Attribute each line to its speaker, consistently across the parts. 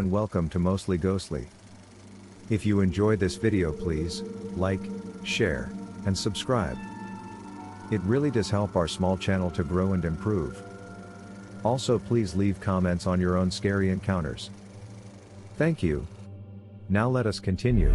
Speaker 1: and welcome to Mostly Ghostly. If you enjoyed this video, please like, share, and subscribe. It really does help our small channel to grow and improve. Also, please leave comments on your own scary encounters. Thank you. Now let us continue.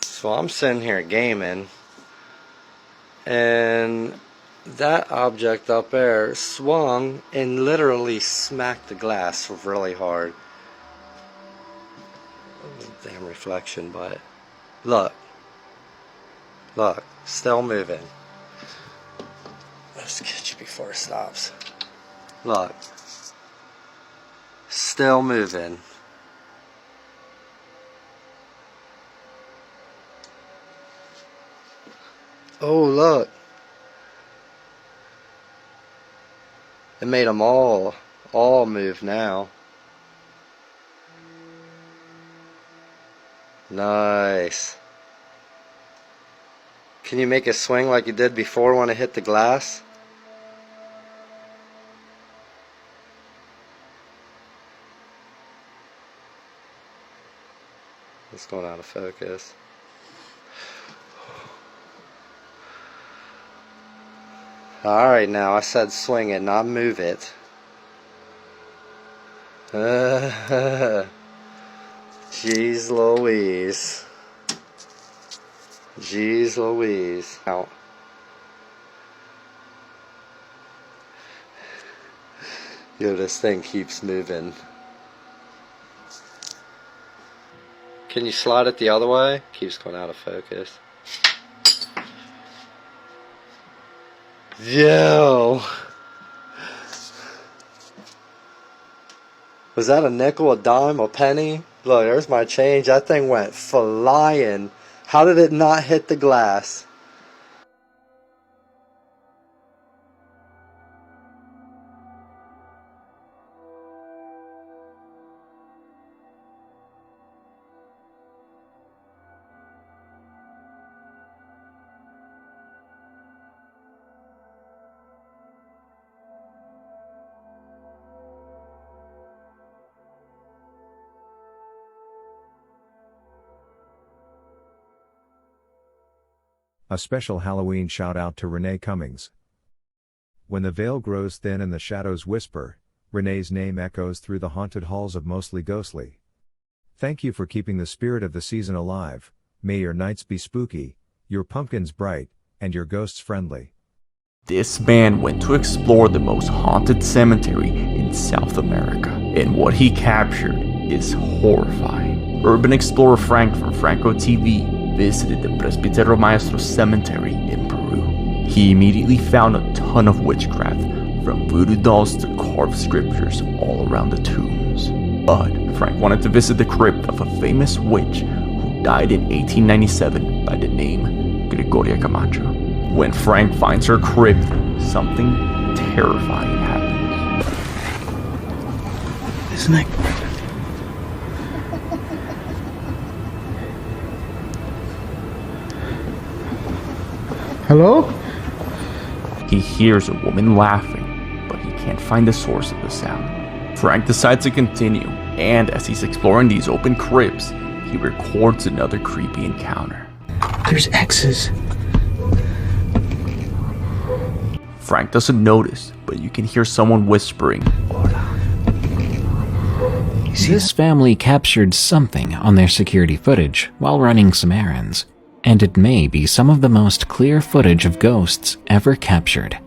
Speaker 2: So I'm sitting here gaming, and that object up there swung and literally smacked the glass really hard. Damn reflection, but look, still moving. Let's get you before it stops. Look, still moving. Oh, look. It made them all move now. Nice. Can you make it swing like you did before when it hit the glass? It's going out of focus. Alright, now I said swing it, not move it. Jeez Louise. Jeez Louise. Out. Yo, this thing keeps moving. Can you slide it the other way? Keeps going out of focus. Yo, was that a nickel, a dime, a penny? Look, there's my change. That thing went flying. How did it not hit the glass?
Speaker 1: A special Halloween shout out to Renee Cummings. When the veil grows thin and the shadows whisper, Renee's name echoes through the haunted halls of Mostly Ghostly. Thank you for keeping the spirit of the season alive. May your nights be spooky, your pumpkins bright, and your ghosts friendly.
Speaker 3: This man went to explore the most haunted cemetery in South America, and what he captured is horrifying. Urban explorer Frank from Franco TV visited the Presbítero Maestro Cemetery in Peru. He immediately found a ton of witchcraft, from voodoo dolls to carved scriptures all around the tombs. But Frank wanted to visit the crypt of a famous witch who died in 1897 by the name Gregoria Camacho. When Frank finds her crypt, something terrifying happens.
Speaker 4: Isn't it? Hello?
Speaker 3: He hears a woman laughing, but he can't find the source of the sound. Frank decides to continue, and as he's exploring these open crypts, he records another creepy encounter.
Speaker 4: There's X's.
Speaker 3: Frank doesn't notice, but you can hear someone whispering.
Speaker 4: This family captured something on their security footage while running some errands, and it may be some of the most clear footage of ghosts ever captured.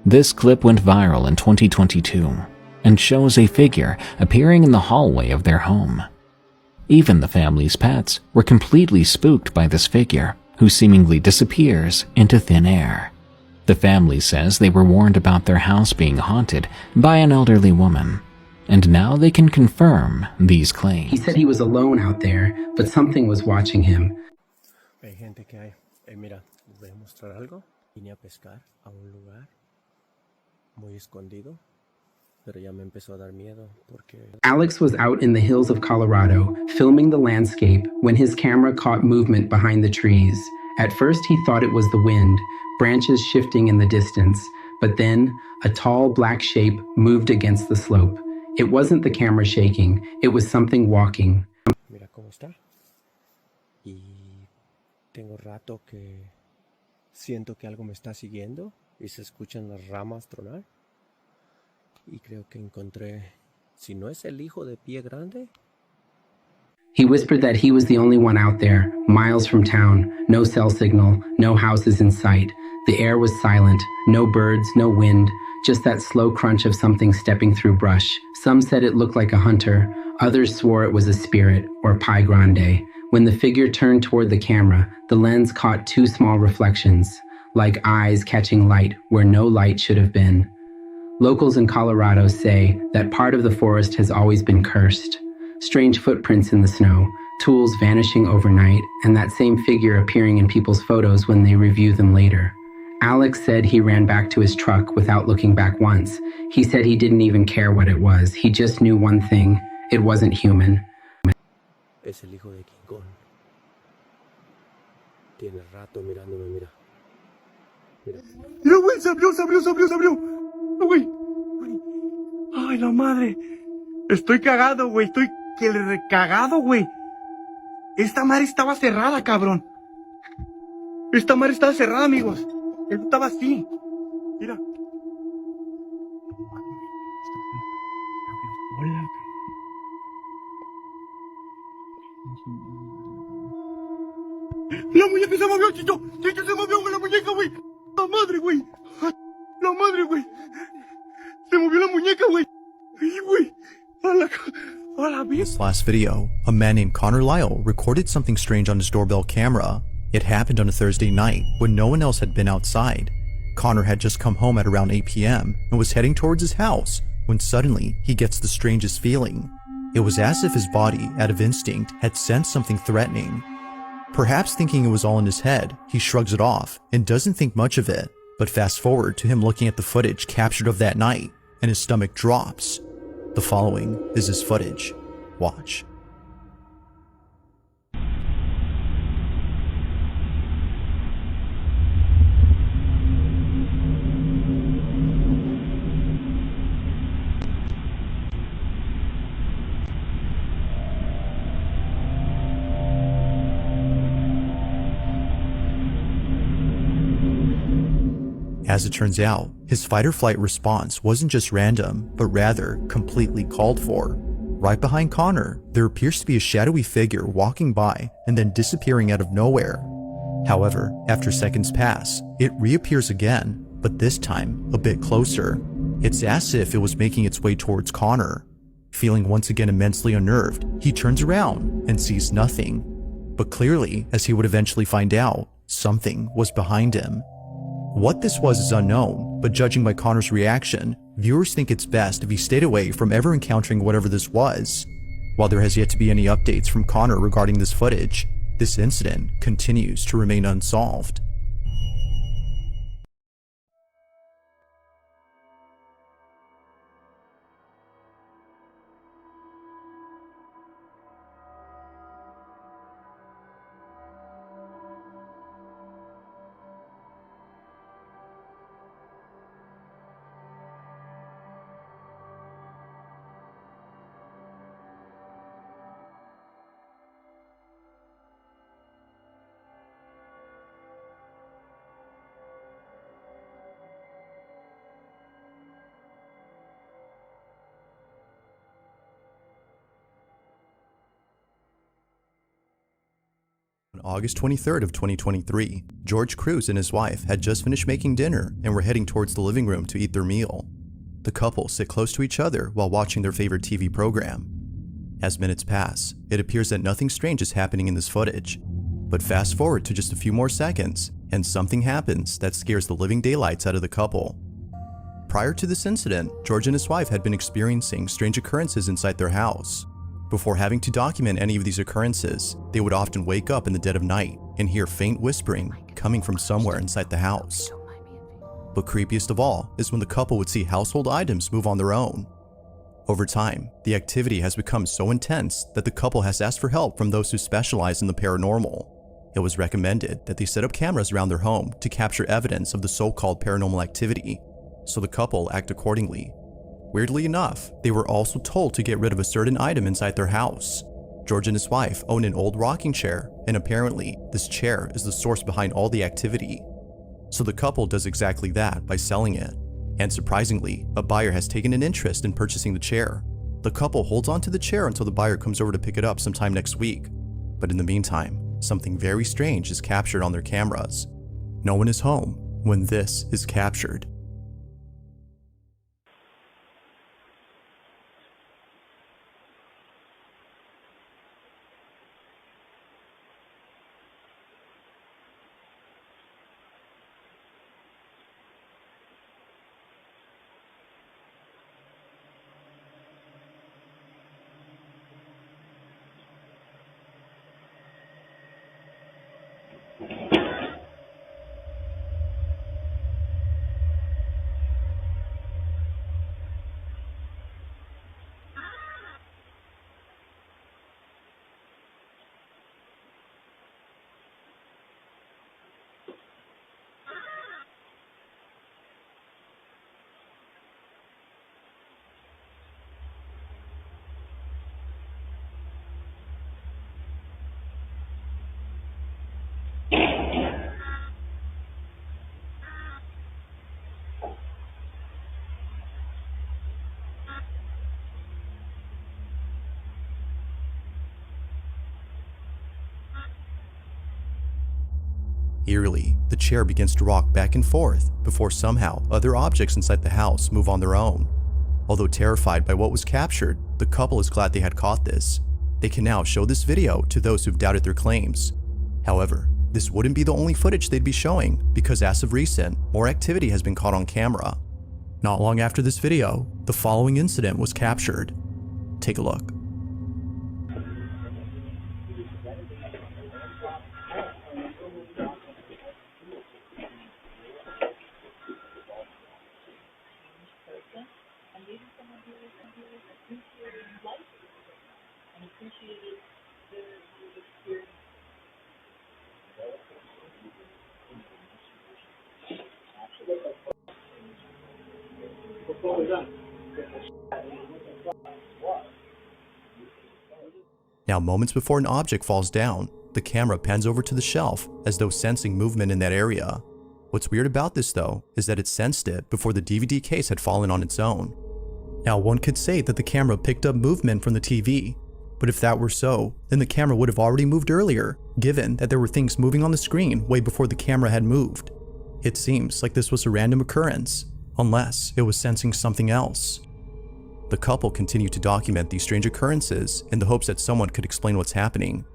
Speaker 4: This clip went viral in 2022 and shows a figure appearing in the hallway of their home. Even the family's pets were completely spooked by this figure, who seemingly disappears into thin air. The family says they were warned about their house being haunted by an elderly woman, and now they can confirm these claims.
Speaker 5: He said he was alone out there, but something was watching him.
Speaker 6: Hay gente que hay. Mira, les voy a mostrar algo. Vine a pescar a un lugar muy escondido, pero ya me empezó a dar miedo porque...
Speaker 5: Alex was out in the hills of Colorado, filming the landscape, when his camera caught movement behind the trees. At first he thought it was the wind, branches shifting in the distance, but then a tall black shape moved against the slope. It wasn't the camera shaking, it was something walking.
Speaker 6: Mira cómo está. Y tengo rato que siento que algo me está siguiendo y se escuchan las ramas tronar. Y creo que encontré, si no es el hijo de Pie Grande.
Speaker 5: He whispered that he was the only one out there, miles from town, no cell signal, no houses in sight. The air was silent, no birds, no wind, just that slow crunch of something stepping through brush. Some said it looked like a hunter, others swore it was a spirit, or Pie Grande. When the figure turned toward the camera, the lens caught two small reflections, like eyes catching light where no light should have been. Locals in Colorado say that part of the forest has always been cursed. Strange footprints in the snow, tools vanishing overnight, and that same figure appearing in people's photos when they review them later. Alex said he ran back to his truck without looking back once. He said he didn't even care what it was. He just knew one thing. It wasn't human.
Speaker 6: Es el hijo de King Kong. Tiene rato mirándome, mira. Mira. Mira, güey, se abrió. No, güey. Ay, la madre. Estoy cagado, güey. Estoy que le recagado, güey. Esta madre estaba cerrada, cabrón. Esta madre estaba cerrada, amigos. Esto estaba así. Mira. Hola. La muñeca se movió, Chicho. Chicho se movió, güey, la muñeca, güey. La madre, güey. La madre, güey. Se movió la muñeca, güey. Ay, güey.
Speaker 7: This last video, a man named Connor Lyle recorded something strange on his doorbell camera. It happened on a Thursday night when no one else had been outside. Connor had just come home at around 8 p.m. and was heading towards his house when suddenly he gets the strangest feeling. It was as if his body, out of instinct, had sensed something threatening. Perhaps thinking it was all in his head, he shrugs it off and doesn't think much of it. But fast forward to him looking at the footage captured of that night, and his stomach drops. The following is his footage. Watch. As it turns out, his fight-or-flight response wasn't just random, but rather completely called for. Right behind Connor, there appears to be a shadowy figure walking by and then disappearing out of nowhere. However, after seconds pass, it reappears again, but this time a bit closer. It's as if it was making its way towards Connor. Feeling once again immensely unnerved, he turns around and sees nothing. But clearly, as he would eventually find out, something was behind him. What this was is unknown, but judging by Connor's reaction, viewers think it's best if he stayed away from ever encountering whatever this was. While there has yet to be any updates from Connor regarding this footage, this incident continues to remain unsolved. August 23rd of 2023, George Cruz and his wife had just finished making dinner and were heading towards the living room to eat their meal. The couple sit close to each other while watching their favorite TV program. As minutes pass, it appears that nothing strange is happening in this footage. But fast forward to just a few more seconds, and something happens that scares the living daylights out of the couple. Prior to this incident, George and his wife had been experiencing strange occurrences inside their house. Before having to document any of these occurrences, they would often wake up in the dead of night and hear faint whispering coming from somewhere inside the house. But creepiest of all is when the couple would see household items move on their own. Over time, the activity has become so intense that the couple has asked for help from those who specialize in the paranormal. It was recommended that they set up cameras around their home to capture evidence of the so-called paranormal activity, so the couple act accordingly. Weirdly enough, they were also told to get rid of a certain item inside their house. George and his wife own an old rocking chair, and apparently this chair is the source behind all the activity. So the couple does exactly that by selling it. And surprisingly, a buyer has taken an interest in purchasing the chair. The couple holds onto the chair until the buyer comes over to pick it up sometime next week. But in the meantime, something very strange is captured on their cameras. No one is home when this is captured. Eerily, the chair begins to rock back and forth before somehow other objects inside the house move on their own. Although terrified by what was captured, the couple is glad they had caught this. They can now show this video to those who've doubted their claims. However, this wouldn't be the only footage they'd be showing, because as of recent, more activity has been caught on camera. Not long after this video, the following incident was captured. Take a look. Now, moments before an object falls down, the camera pans over to the shelf as though sensing movement in that area. What's weird about this though is that it sensed it before the DVD case had fallen on its own. Now, one could say that the camera picked up movement from the TV, but if that were so, then the camera would have already moved earlier, given that there were things moving on the screen way before the camera had moved. It seems like this was a random occurrence, unless it was sensing something else. The couple continued to document these strange occurrences in the hopes that someone could explain what's happening.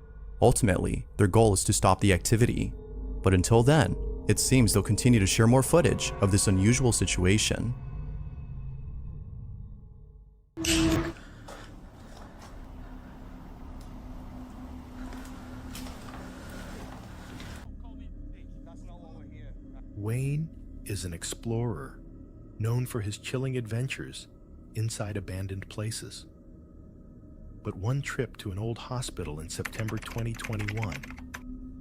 Speaker 7: Ultimately, their goal is to stop the activity. But until then, it seems they'll continue to share more footage of this unusual situation.
Speaker 8: Wayne is an explorer, known for his chilling adventures inside abandoned places. But one trip to an old hospital in September 2021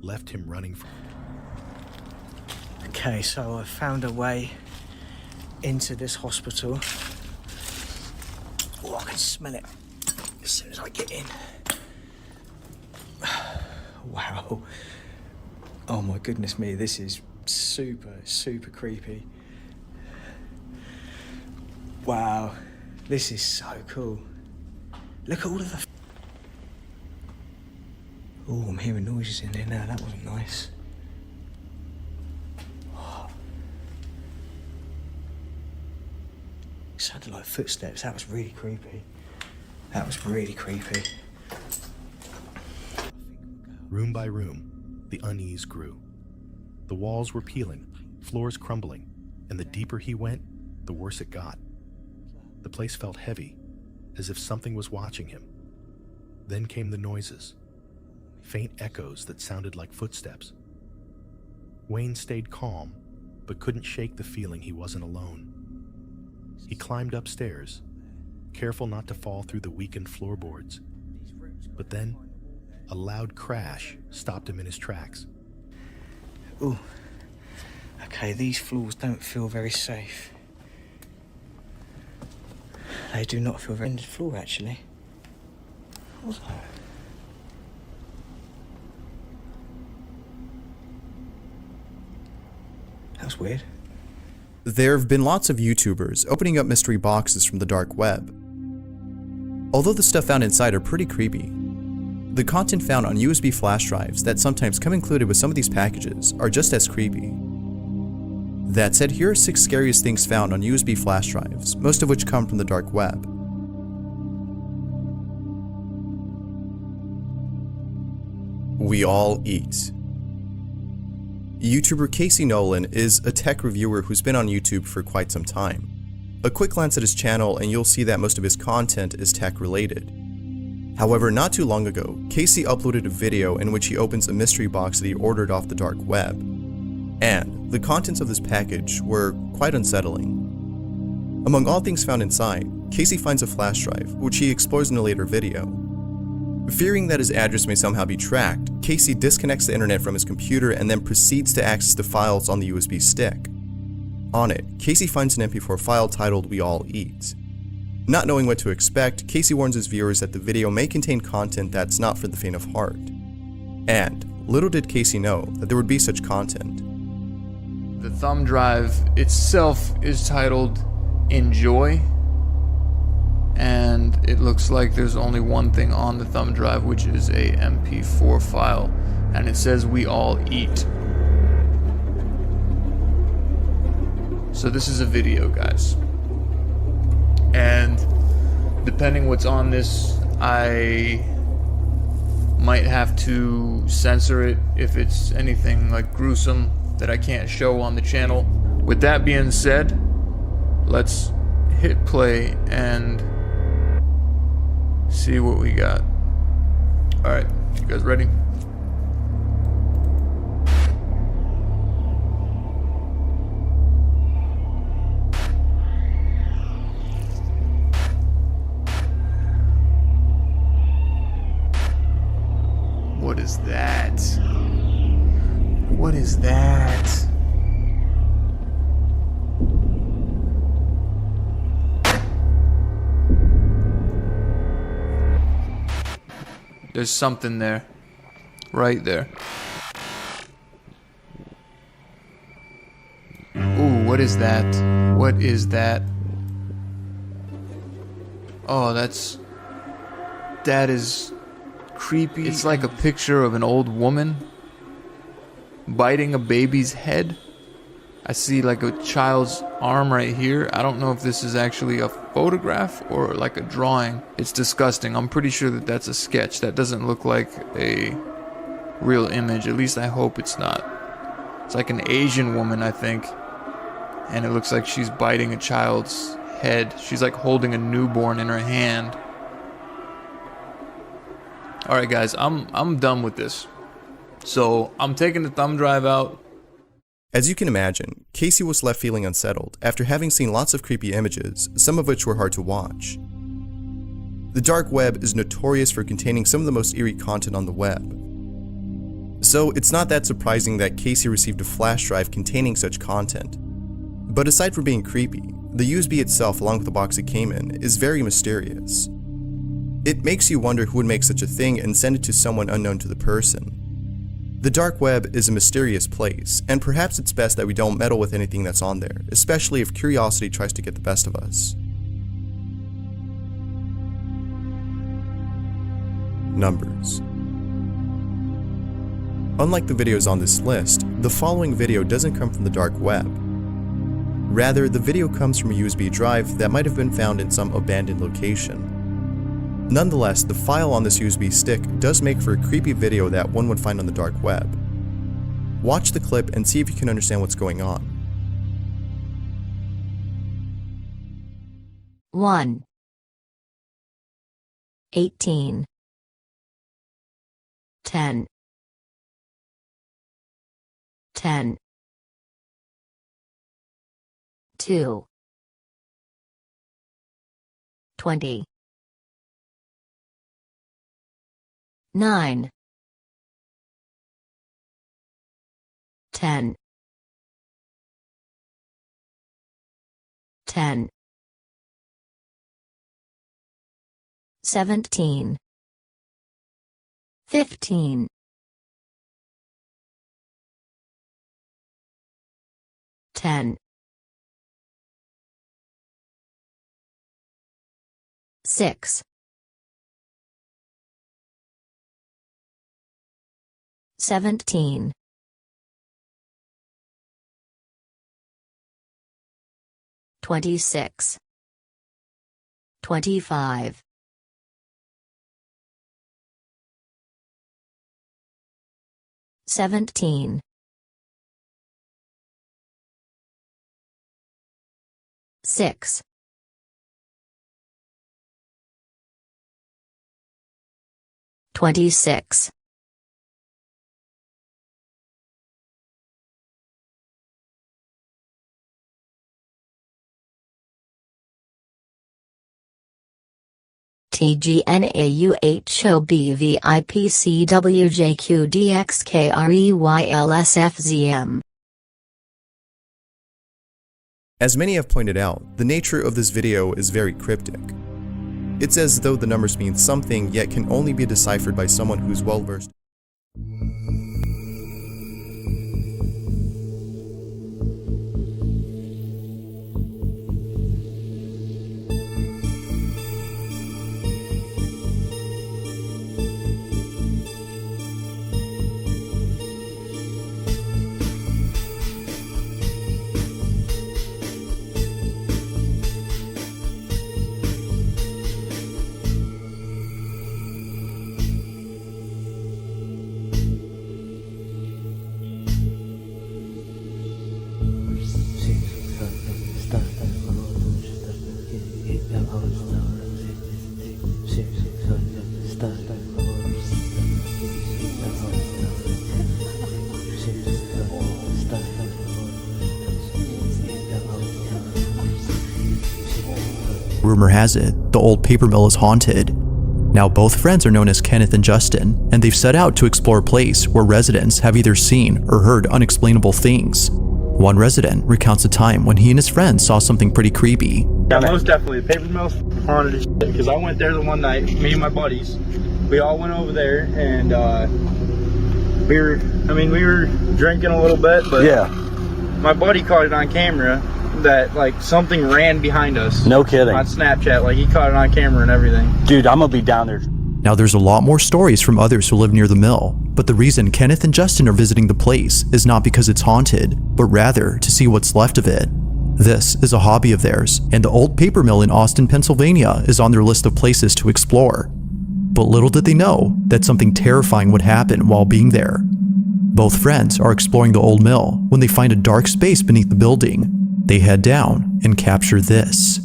Speaker 8: left him running from it.
Speaker 9: Okay, so I found a way into this hospital. Oh, I can smell it as soon as I get in. Wow. Oh my goodness me, this is super creepy. Wow, this is so cool. Look at all of the... Oh, I'm hearing noises in there now. That wasn't nice. It sounded like footsteps. That was really creepy. That was really creepy.
Speaker 8: Room by room, the unease grew. The walls were peeling, floors crumbling, and the deeper he went, the worse it got. The place felt heavy, as if something was watching him. Then came the noises, faint echoes that sounded like footsteps. Wayne stayed calm, but couldn't shake the feeling he wasn't alone. He climbed upstairs, careful not to fall through the weakened floorboards. But then, a loud crash stopped him in his tracks.
Speaker 9: Ooh. Okay, these floors don't feel very safe. They do not feel very... floor, actually. What was that? That was weird.
Speaker 7: There have been lots of YouTubers opening up mystery boxes from the dark web. Although the stuff found inside are pretty creepy, the content found on USB flash drives that sometimes come included with some of these packages are just as creepy. That said, here are 6 scariest things found on USB flash drives, most of which come from the dark web. We all eat. YouTuber Casey Nolan is a tech reviewer who's been on YouTube for quite some time. A quick glance at his channel and you'll see that most of his content is tech related. However, not too long ago, Casey uploaded a video in which he opens a mystery box that he ordered off the dark web. And the contents of this package were quite unsettling. Among all things found inside, Casey finds a flash drive, which he explores in a later video. Fearing that his address may somehow be tracked, Casey disconnects the internet from his computer and then proceeds to access the files on the USB stick. On it, Casey finds an MP4 file titled We All Eat. Not knowing what to expect, Casey warns his viewers that the video may contain content that's not for the faint of heart. And little did Casey know that there would be such content.
Speaker 3: The thumb drive itself is titled Enjoy, and it looks like there's only one thing on the thumb drive, which is a MP4 file, and it says We All Eat. So this is a video, guys. And depending what's on this, I might have to censor it if it's anything like gruesome that I can't show on the channel. With that being said, let's hit play and see what we got. Alright, you guys ready? What is that? What is that? There's something there. Right there. Ooh, what is that? What is that? Oh, that is creepy. It's like a picture of an old woman biting a baby's head. I see like a child's arm right here. I don't know if this is actually a photograph or like a drawing. It's disgusting. I'm pretty sure that that's a sketch. That doesn't look like a real image. At least I hope it's not. It's like an Asian woman, I think. And it looks like she's biting a child's head. She's like holding a newborn in her hand. Alright guys, I'm done with this. So I'm taking the thumb drive out.
Speaker 7: As you can imagine, Casey was left feeling unsettled after having seen lots of creepy images, some of which were hard to watch. The dark web is notorious for containing some of the most eerie content on the web. So it's not that surprising that Casey received a flash drive containing such content. But aside from being creepy, the USB itself along with the box it came in is very mysterious. It makes you wonder who would make such a thing and send it to someone unknown to the person. The dark web is a mysterious place, and perhaps it's best that we don't meddle with anything that's on there, especially if curiosity tries to get the best of us. Numbers. Unlike the videos on this list, the following video doesn't come from the dark web. Rather, the video comes from a USB drive that might have been found in some abandoned location. Nonetheless, the file on this USB stick does make for a creepy video that one would find on the dark web. Watch the clip and see if you can understand what's going on.
Speaker 10: 1 18 10 10 2 20 9 10 10 17 15 10 6 17 26 25 17 6 26 TGNAUHOBVIPCWJQDXKREYLSFZM.
Speaker 7: As many have pointed out, the nature of this video is very cryptic. It's as though the numbers mean something, yet can only be deciphered by someone who's well versed. Rumor has it, the old paper mill is haunted. Now both friends are known as Kenneth and Justin, and they've set out to explore a place where residents have either seen or heard unexplainable things. One resident recounts a time when he and his friends saw something pretty creepy.
Speaker 6: Yeah, most definitely. The paper mill's haunted as shit, because I went there the one night, me and my buddies. We all went over there, and we were drinking a little bit, but yeah, my buddy caught it on camera that like something ran behind us.
Speaker 11: No kidding.
Speaker 6: On Snapchat, like he caught it on camera and everything.
Speaker 11: Dude, I'm gonna be down there.
Speaker 7: Now there's a lot more stories from others who live near the mill, but the reason Kenneth and Justin are visiting the place is not because it's haunted, but rather to see what's left of it. This is a hobby of theirs, and the old paper mill in Austin, Pennsylvania is on their list of places to explore. But little did they know that something terrifying would happen while being there. Both friends are exploring the old mill when they find a dark space beneath the building. They head down and capture this.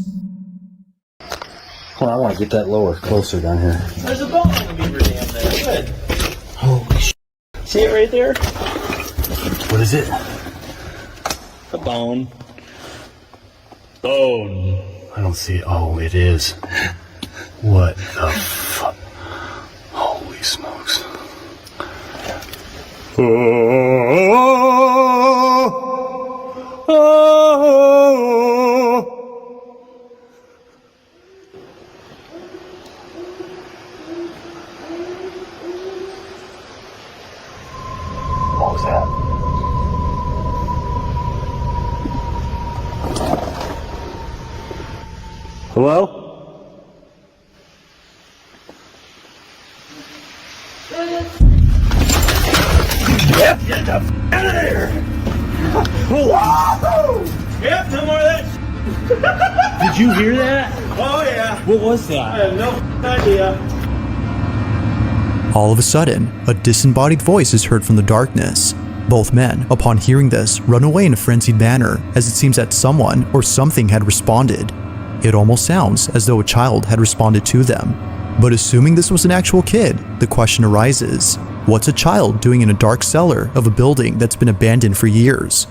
Speaker 11: Well, I want to get that lower, closer down here.
Speaker 6: There's a bone on the beaver dam there. Good. Holy shit. See it right there?
Speaker 11: What is it?
Speaker 6: A bone. Bone.
Speaker 11: I don't see it. Oh, it is. What the fuck? Holy smokes. What was that? Hello?
Speaker 6: Get the f out of there! Yep, no more of that.
Speaker 9: Did you hear that?
Speaker 6: Oh yeah.
Speaker 9: What was
Speaker 6: I
Speaker 9: that?
Speaker 6: have no idea.
Speaker 7: All of a sudden, a disembodied voice is heard from the darkness. Both men, upon hearing this, run away in a frenzied manner, as it seems that someone or something had responded. It almost sounds as though a child had responded to them. But assuming this was an actual kid, the question arises, what's a child doing in a dark cellar of a building that's been abandoned for years?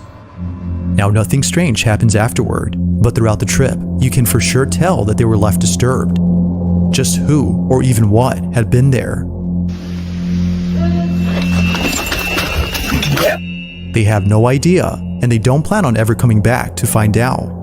Speaker 7: Now, nothing strange happens afterward, but throughout the trip, you can for sure tell that they were left disturbed. Just who, or even what, had been there? They have no idea, and they don't plan on ever coming back to find out.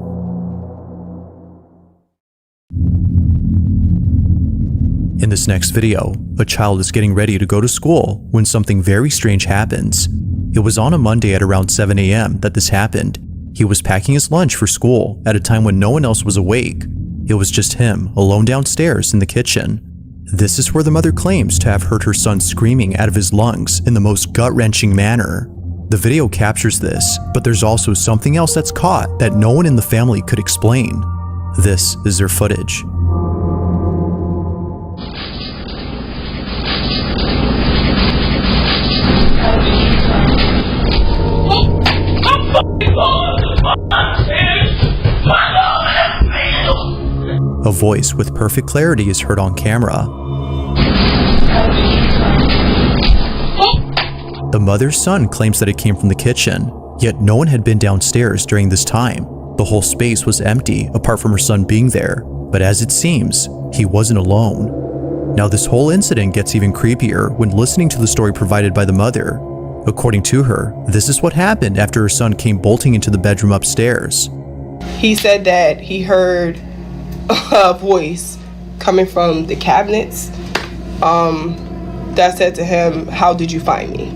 Speaker 7: In this next video, a child is getting ready to go to school when something very strange happens. It was on a Monday at around 7 a.m. that this happened. He was packing his lunch for school at a time when no one else was awake. It was just him, alone downstairs in the kitchen. This is where the mother claims to have heard her son screaming out of his lungs in the most gut-wrenching manner. The video captures this, but there's also something else that's caught that no one in the family could explain. This is their footage. A voice with perfect clarity is heard on camera. The mother's son claims that it came from the kitchen, yet no one had been downstairs during this time. The whole space was empty apart from her son being there, but as it seems, he wasn't alone. Now this whole incident gets even creepier when listening to the story provided by the mother. According to her, this is what happened after her son came bolting into the bedroom upstairs.
Speaker 12: He said that he heard a voice coming from the cabinets that said to him, "How did you find me?"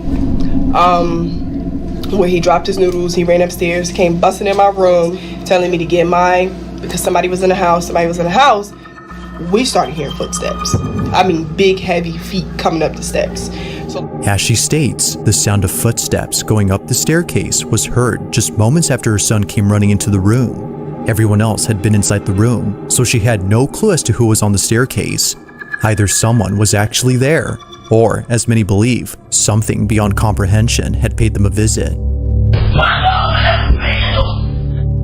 Speaker 12: Where he dropped his noodles, he ran upstairs, came busting in my room, telling me to get mine because somebody was in the house. We started hearing footsteps. I mean, big, heavy feet coming up the steps.
Speaker 7: As she states, the sound of footsteps going up the staircase was heard just moments after her son came running into the room. Everyone else had been inside the room, so she had no clue as to who was on the staircase. Either someone was actually there, or, as many believe, something beyond comprehension had paid them a visit.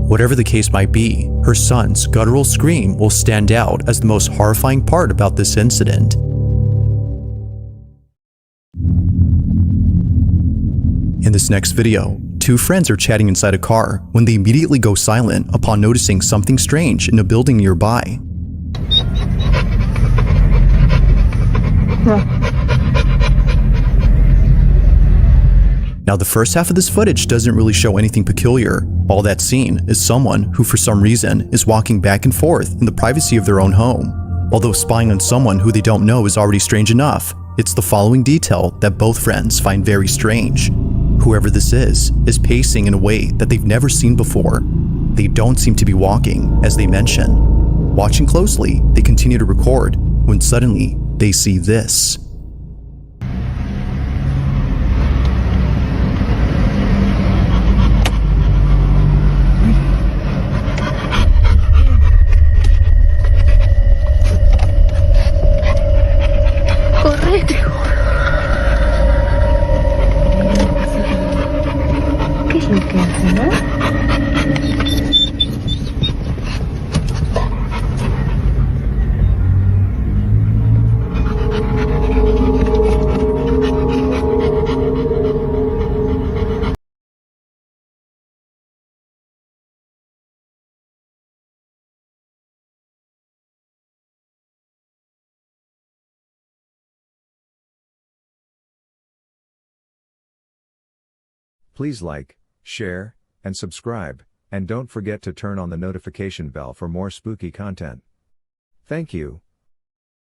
Speaker 7: Whatever the case might be, her son's guttural scream will stand out as the most horrifying part about this incident. In this next video, two friends are chatting inside a car when they immediately go silent upon noticing something strange in a building nearby. Now, the first half of this footage doesn't really show anything peculiar. All that's seen is someone who for some reason is walking back and forth in the privacy of their own home. Although spying on someone who they don't know is already strange enough, it's the following detail that both friends find very strange. Whoever this is pacing in a way that they've never seen before. They don't seem to be walking, as they mention. Watching closely, they continue to record, when suddenly they see this.
Speaker 1: Please like, share, and subscribe, and don't forget to turn on the notification bell for more spooky content. Thank you.